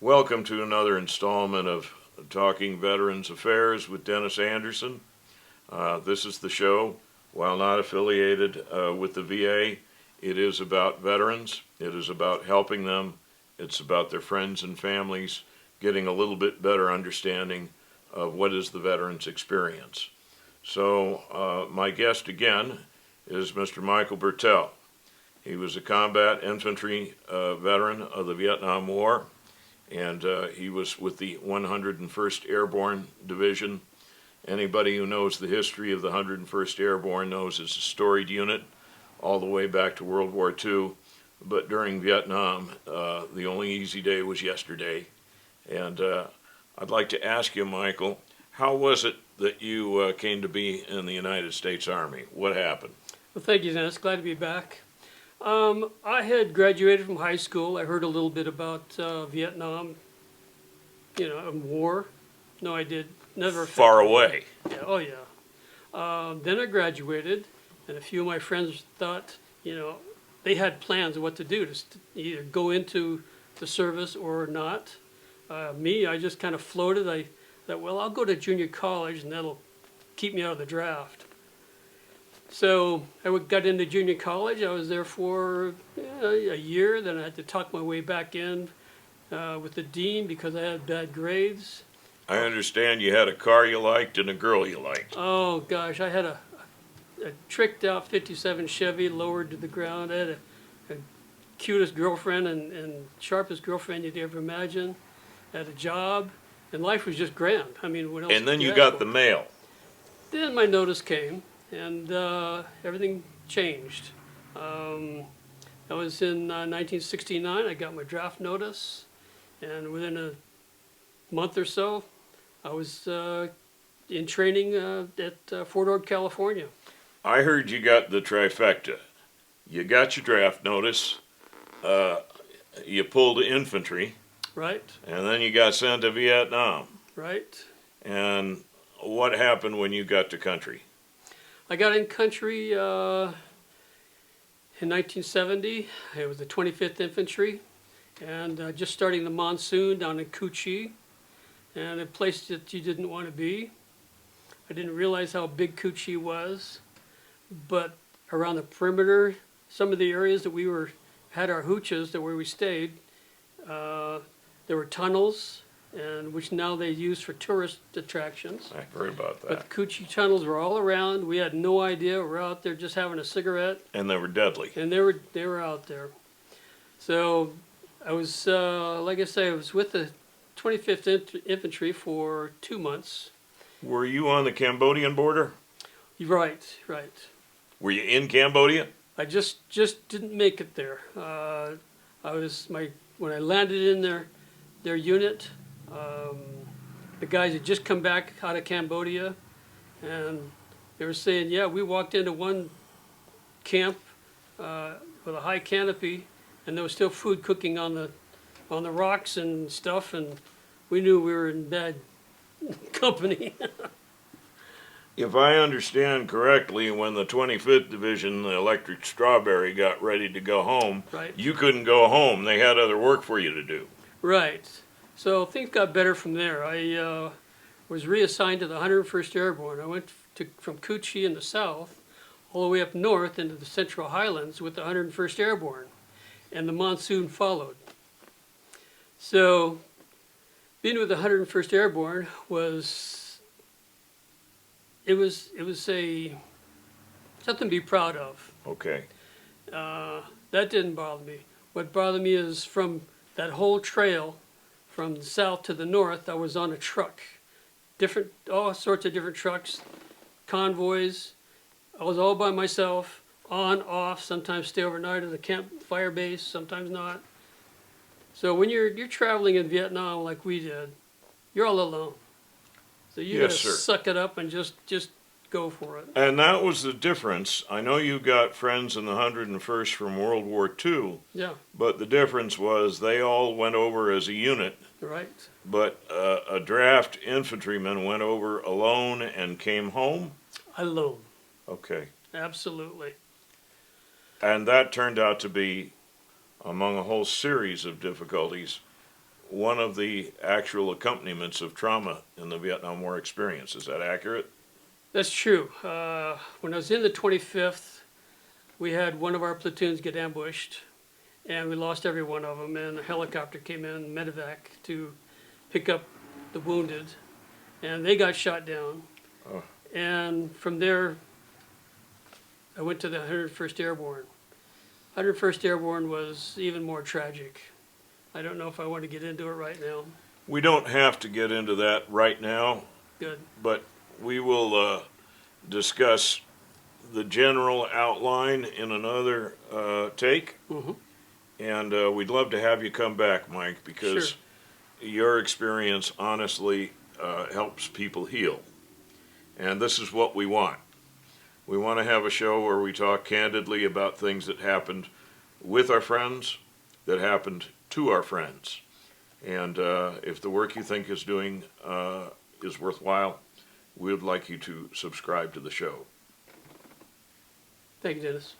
Welcome to another installment of Talking Veterans Affairs with Dennis Anderson. This is the show. While not affiliated with the VA, it is about veterans. It is about helping them. It's about their friends and families getting a little bit better understanding of what is the veteran's experience. So my guest again is Mr. Michael Bertell. He was a combat infantry veteran of the Vietnam War, and he was with the 101st Airborne Division. Anybody who knows the history of the 101st Airborne knows it's a storied unit all the way back to World War II. But during Vietnam, the only easy day was yesterday. And I'd like to ask you, Michael, how was it that you came to be in the United States Army? What happened? Well, thank you, Dennis. Glad to be back. I had graduated from high school. I heard a little bit about Vietnam, and war. No, I did. Never. Far away. Yeah, oh, yeah. Then I graduated, and a few of my friends thought, they had plans of what to do, to either go into the service or not. Me, I just kind of floated. I thought, well, I'll go to junior college, and that'll keep me out of the draft. So I got into junior college. I was there for a year. Then I had to talk my way back in with the dean because I had bad grades. I understand you had a car you liked and a girl you liked. Oh, gosh. I had a tricked out 57 Chevy lowered to the ground. I had a cutest girlfriend and sharpest girlfriend you'd ever imagine. I had a job, and life was just grand. I mean, what else? And then you got the mail. Then my notice came, and everything changed. I was in 1969. I got my draft notice, and within a month or so, I was in training at Fort Ord, California. I heard you got the trifecta. You got your draft notice, you pulled infantry, Right, and then you got sent to Vietnam. right. And what happened when you got to country? I got in country in 1970. It was the 25th Infantry, and just starting the monsoon down in Cu Chi, and a place that you didn't want to be. I didn't realize how big Cu Chi was, but around the perimeter, some of the areas that we had our hooches, that where we stayed, there were tunnels, and which now they use for tourist attractions. I heard about that. But the Cu Chi tunnels were all around. We had no idea. We were out there just having a cigarette, And they were deadly. and they were out there. So I was, like I say, I was with the 25th Infantry for 2 months. Were you on the Cambodian border? Right. Were you in Cambodia? I just didn't make it there. When I landed in their unit, the guys had just come back out of Cambodia, and they were saying, yeah, we walked into one camp with a high canopy, and there was still food cooking on the rocks and stuff, and we knew we were in bad company. If I understand correctly, when the 25th Division, the Electric Strawberry, got ready to go home, Right. you couldn't go home. They had other work for you to do. Right. So things got better from there. I was reassigned to the 101st Airborne. I went from Cu Chi in the south all the way up north into the Central Highlands with the 101st Airborne, and the monsoon followed. So being with the 101st Airborne was something to be proud of. Okay. That didn't bother me. What bothered me is from that whole trail from the south to the north, I was on a truck. All sorts of different trucks, convoys. I was all by myself, on, off, sometimes stay overnight at a campfire base, sometimes not. So when you're traveling in Vietnam like we did, you're all alone. So you Yes, gotta sir. suck it up and just go for it. And that was the difference. I know you got friends in the 101st from World War II, Yeah, but the difference was they all went over as a unit, right. but a draft infantryman went over alone and came home? Alone, Okay. absolutely. And that turned out to be, among a whole series of difficulties, one of the actual accompaniments of trauma in the Vietnam War experience. Is that accurate? That's true. When I was in the 25th, we had one of our platoons get ambushed, and we lost every one of them, and a helicopter came in, medevac, to pick up the wounded, and they got shot down. Oh. And from there, I went to the 101st Airborne. 101st Airborne was even more tragic. I don't know if I want to get into it right now. We don't have to get into that right now, Good. but we will discuss the general outline in another take. Mm-hmm. And we'd love to have you come back, Mike, because Sure. your experience honestly helps people heal. And this is what we want. We want to have a show where we talk candidly about things that happened with our friends, that happened to our friends. And if the work you think is doing is worthwhile, we'd like you to subscribe to the show. Thank you, Dennis.